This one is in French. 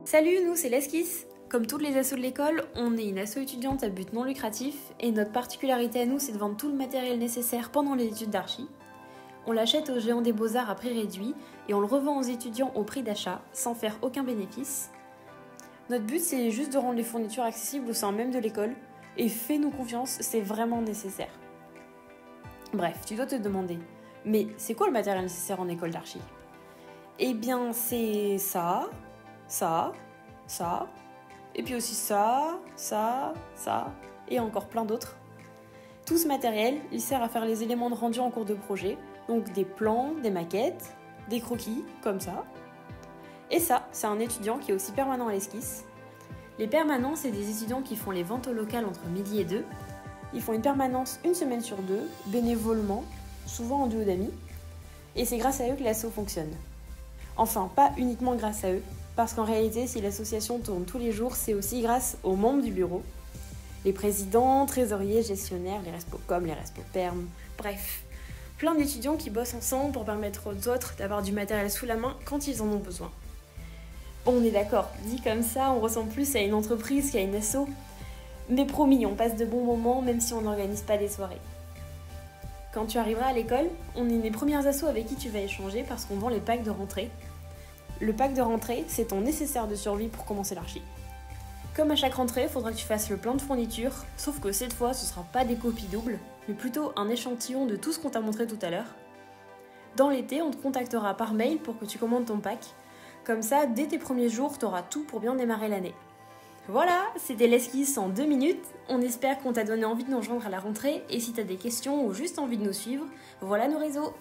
Salut, nous c'est l'Esquisse. Comme toutes les assos de l'école, on est une asso étudiante à but non lucratif et notre particularité à nous c'est de vendre tout le matériel nécessaire pendant les études d'archi. On l'achète aux géants des beaux-arts à prix réduit et on le revend aux étudiants au prix d'achat sans faire aucun bénéfice. Notre but c'est juste de rendre les fournitures accessibles au sein même de l'école et fais-nous confiance, c'est vraiment nécessaire. Bref, tu dois te demander, mais c'est quoi le matériel nécessaire en école d'archi ? Eh bien c'est ça, et puis aussi ça, et encore plein d'autres. Tout ce matériel, il sert à faire les éléments de rendu en cours de projet, donc des plans, des maquettes, des croquis, comme ça. Et ça, c'est un étudiant qui est aussi permanent à l'Esquisse. Les permanents, c'est des étudiants qui font les ventes au local entre midi et 2. Ils font une permanence une semaine sur 2, bénévolement, souvent en duo d'amis. Et c'est grâce à eux que l'asso fonctionne. Enfin, pas uniquement grâce à eux, parce qu'en réalité, si l'association tourne tous les jours, c'est aussi grâce aux membres du bureau. Les présidents, trésoriers, gestionnaires, les respocom, les respoperm, bref. Plein d'étudiants qui bossent ensemble pour permettre aux autres d'avoir du matériel sous la main quand ils en ont besoin. Bon, on est d'accord, dit comme ça, on ressemble plus à une entreprise qu'à une asso. Mais promis, on passe de bons moments même si on n'organise pas des soirées. Quand tu arriveras à l'école, on est une des premières assos avec qui tu vas échanger parce qu'on vend les packs de rentrée. Le pack de rentrée, c'est ton nécessaire de survie pour commencer l'archi. Comme à chaque rentrée, il faudra que tu fasses le plan de fourniture, sauf que cette fois, ce sera pas des copies doubles, mais plutôt un échantillon de tout ce qu'on t'a montré tout à l'heure. Dans l'été, on te contactera par mail pour que tu commandes ton pack. Comme ça, dès tes premiers jours, tu auras tout pour bien démarrer l'année. Voilà, c'était l'Esquisse en 2 minutes. On espère qu'on t'a donné envie de nous rejoindre à la rentrée, et si t'as des questions ou juste envie de nous suivre, voilà nos réseaux.